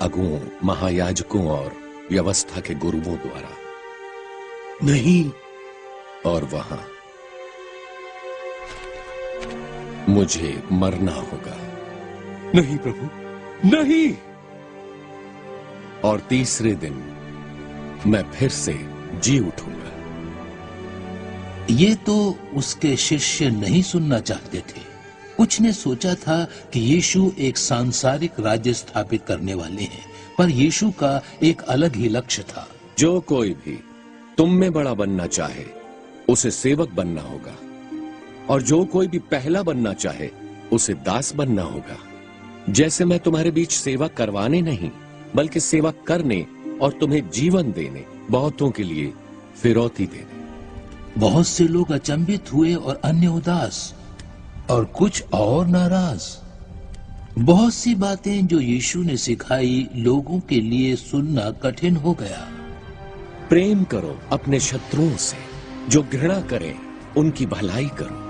अगुओं, महायाजकों और व्यवस्था के गुरुओं द्वारा। नहीं। और वहां मुझे मरना होगा। नहीं प्रभु, नहीं। और तीसरे दिन मैं फिर से जी उठूंगा। ये तो उसके शिष्य नहीं सुनना चाहते थे। कुछ ने सोचा था कि यीशु एक सांसारिक राज्य स्थापित करने वाले हैं, पर यीशु का एक अलग ही लक्ष्य था। जो कोई भी तुम में बड़ा बनना चाहे उसे सेवक बनना होगा, और जो कोई भी पहला बनना चाहे उसे दास बनना होगा। जैसे मैं तुम्हारे बीच सेवा करवाने नहीं बल्कि सेवा करने और तुम्हें जीवन देने, बहुतों के लिए फिरौती देने। बहुत से लोग अचंभित हुए और अन्य उदास और कुछ और नाराज। बहुत सी बातें जो यीशु ने सिखाई लोगों के लिए सुनना कठिन हो गया। प्रेम करो अपने शत्रुओं से, जो घृणा करें उनकी भलाई करो।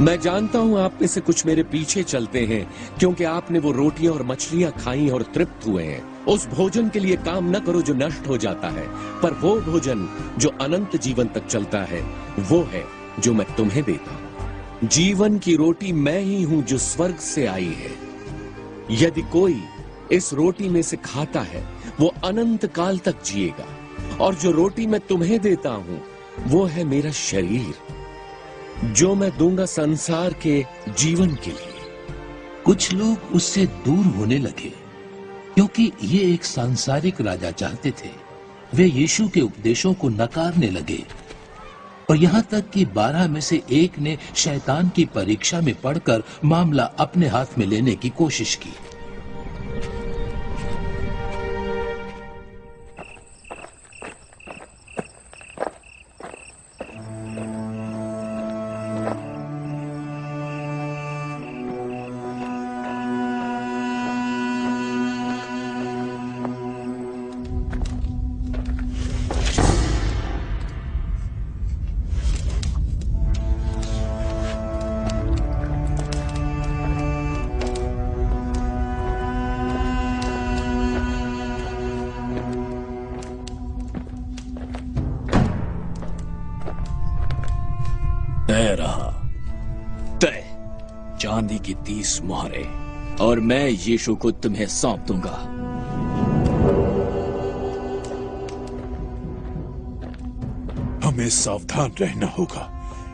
मैं जानता हूं आप में से कुछ मेरे पीछे चलते हैं क्योंकि आपने वो रोटियां और मछलियां खाई और तृप्त हुए हैं। उस भोजन के लिए काम न करो जो नष्ट हो जाता है, पर वो भोजन जो अनंत जीवन तक चलता है, वो है जो मैं तुम्हें देता हूं। जीवन की रोटी मैं ही हूं जो स्वर्ग से आई है। यदि कोई इस रोटी में से खाता है वो अनंत काल तक जिएगा, और जो रोटी मैं तुम्हें देता हूं वो है मेरा शरीर, जो मैं दूंगा संसार के जीवन के लिए। कुछ लोग उससे दूर होने लगे क्योंकि ये एक सांसारिक राजा चाहते थे। वे यीशु के उपदेशों को नकारने लगे, और यहाँ तक कि 12 में से एक ने शैतान की परीक्षा में पढ़कर मामला अपने हाथ में लेने की कोशिश की। तय रहा, तय चांदी की 30 मोहरें, और मैं यीशु को तुम्हें सौंप दूंगा। हमें सावधान रहना होगा।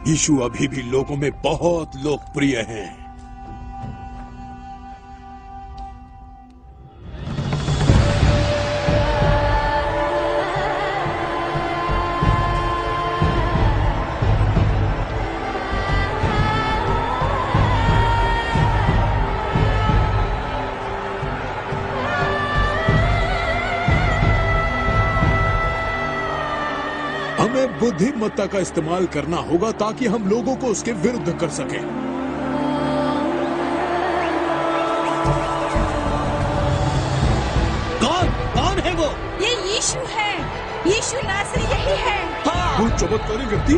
यीशु अभी भी लोगों में बहुत लोकप्रिय हैं। हमें बुद्धिमत्ता का इस्तेमाल करना होगा ताकि हम लोगों को उसके विरुद्ध कर सकें। कौन है वो? ये यीशु है। यीशु नासरी यही है। हाँ। वो चमत्कारी व्यक्ति।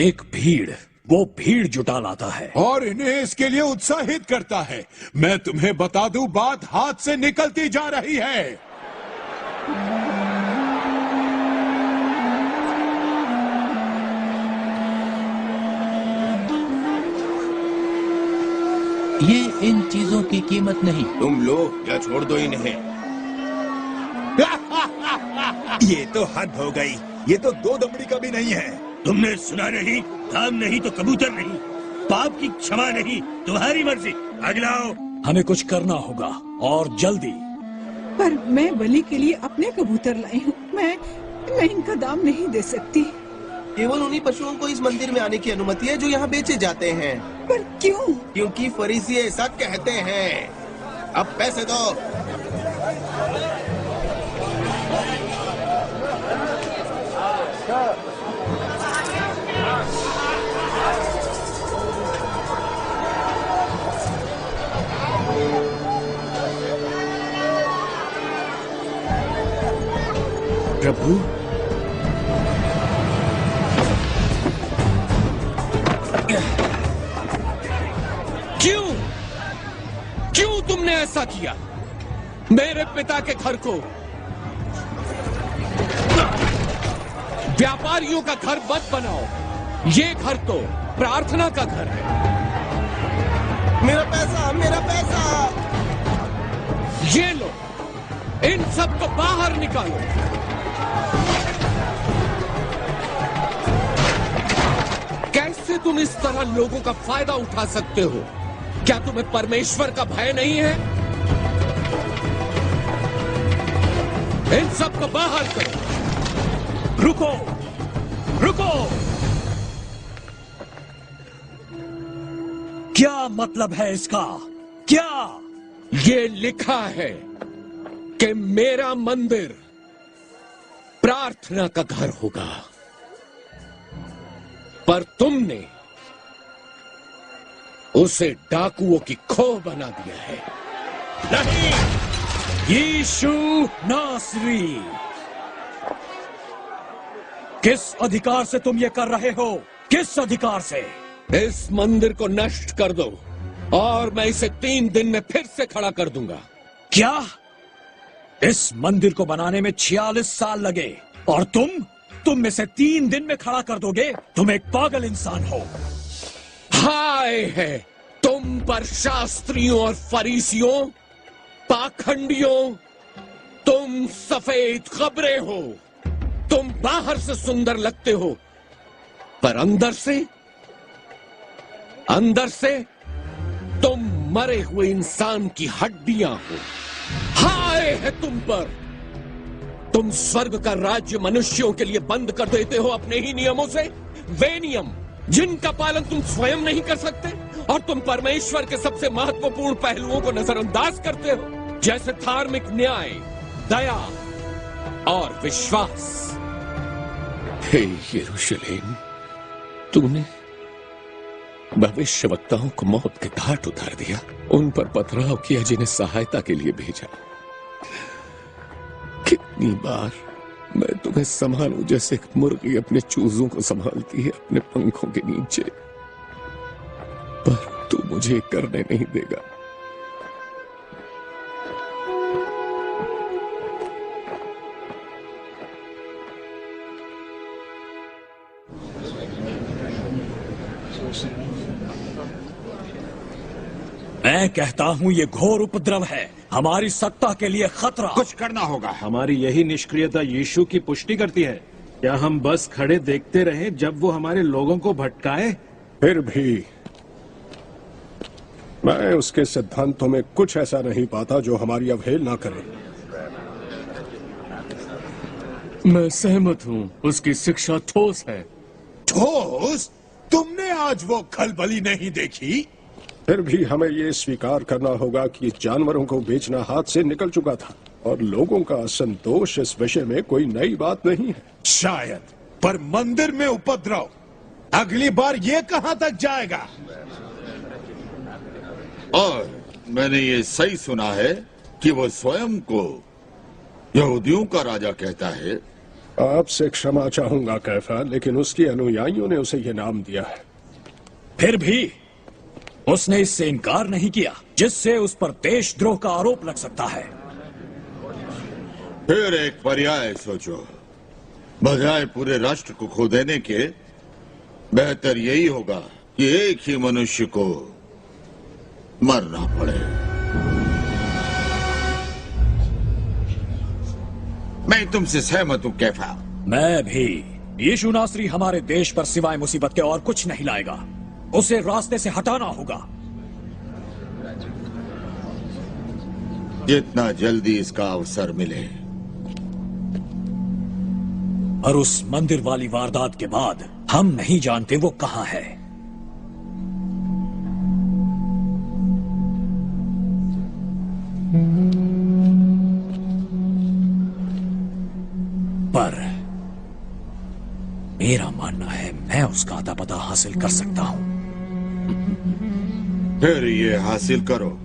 एक भीड़, वो भीड़ जुटा लाता है और इन्हें इसके लिए उत्साहित करता है। मैं तुम्हें बता दूं, बात हाथ से निकलती जा रही है। ये इन चीजों की कीमत नहीं। तुम लोग या छोड़ दो इन्हें। ये तो हद हो गई। ये तो 2 दमड़ी का भी नहीं है। तुमने सुना नहीं? काम नहीं तो कबूतर नहीं, पाप की क्षमा नहीं, तुम्हारी मर्जी। अगला आओ। हमें कुछ करना होगा और जल्दी। पर मैं बलि के लिए अपने कबूतर लाई हूँ। मैं इनका दाम नहीं दे सकती। केवल उन्हीं पशुओं को इस मंदिर में आने की अनुमति है जो यहाँ बेचे जाते हैं। पर क्यों? क्योंकि फरीसी ऐसा कहते हैं। अब पैसे दो। प्रभु, क्यों तुमने ऐसा किया? मेरे पिता के घर को व्यापारियों का घर मत बनाओ। ये घर तो प्रार्थना का घर है। मेरा पैसा, मेरा पैसा! ये लो, इन सबको बाहर निकालो। कैसे तुम इस तरह लोगों का फायदा उठा सकते हो? क्या तुम्हें परमेश्वर का भय नहीं है? इन सबको बाहर करो। रुको, रुको! क्या मतलब है इसका? क्या? ये लिखा है कि मेरा मंदिर प्रार्थना का घर होगा, पर तुमने उसे डाकुओं की खोह बना दिया है। नहीं! यीशु नासरी, किस अधिकार से तुम ये कर रहे हो? किस अधिकार से? इस मंदिर को नष्ट कर दो और मैं इसे 3 दिन में फिर से खड़ा कर दूंगा। क्या? इस मंदिर को बनाने में 46 साल लगे और तुम इसे 3 दिन में खड़ा कर दोगे? तुम एक पागल इंसान हो। हाय है तुम पर शास्त्रियों और फरीसियों, पाखंडियों! तुम सफेद खबरें हो। तुम बाहर से सुंदर लगते हो, पर अंदर से तुम मरे हुए इंसान की हड्डियां हो। हाय है तुम पर! तुम स्वर्ग का राज्य मनुष्यों के लिए बंद कर देते हो अपने ही नियमों से, वे नियम जिनका पालन तुम स्वयं नहीं कर सकते, और तुम परमेश्वर के सबसे महत्वपूर्ण पहलुओं को नजरअंदाज करते हो, जैसे धार्मिक न्याय, दया और विश्वास। हे यरूशलेम, तूने भविष्यवक्ताओं को मौत के घाट उतार दिया, उन पर पथराव किया जिन्हें सहायता के लिए भेजा। कितनी बार मैं तुम्हें संभालूं जैसे एक मुर्गी अपने चूजों को संभालती है अपने पंखों के नीचे, पर तू मुझे करने नहीं देगा। मैं कहता हूं ये घोर उपद्रव है, हमारी सत्ता के लिए खतरा। कुछ करना होगा। हमारी यही निष्क्रियता यीशु की पुष्टि करती है। क्या हम बस खड़े देखते रहे जब वो हमारे लोगों को भटकाए? फिर भी मैं उसके सिद्धांतों में कुछ ऐसा नहीं पाता जो हमारी अवहेलना करे। मैं सहमत हूं, उसकी शिक्षा ठोस है। ठोस? तुमने आज वो खलबली नहीं देखी? फिर भी हमें ये स्वीकार करना होगा कि जानवरों को बेचना हाथ से निकल चुका था और लोगों का असंतोष इस विषय में कोई नई बात नहीं है। शायद, पर मंदिर में उपद्रव अगली बार ये कहां तक जाएगा? और मैंने ये सही सुना है कि वो स्वयं को यहूदियों का राजा कहता है। आपसे क्षमा चाहूंगा कैफा, लेकिन उसके अनुयायियों ने उसे ये नाम दिया है। फिर भी उसने इससे इनकार नहीं किया, जिससे उस पर देशद्रोह का आरोप लग सकता है। फिर एक पर्याय सोचो, बजाय पूरे राष्ट्र को खो देने के, बेहतर यही होगा कि एक ही मनुष्य को मरना पड़े। मैं तुमसे सहमत हूं कैफा। मैं भी। यीशु नासरी हमारे देश पर सिवाय मुसीबत के और कुछ नहीं लाएगा। उसे रास्ते से हटाना होगा। जितना जल्दी इसका अवसर मिले। और उस मंदिर वाली वारदात के बाद हम नहीं जानते वो कहां है। पर मेरा मानना है मैं उसका अता पता हासिल कर सकता हूं। फिर ये हासिल करो।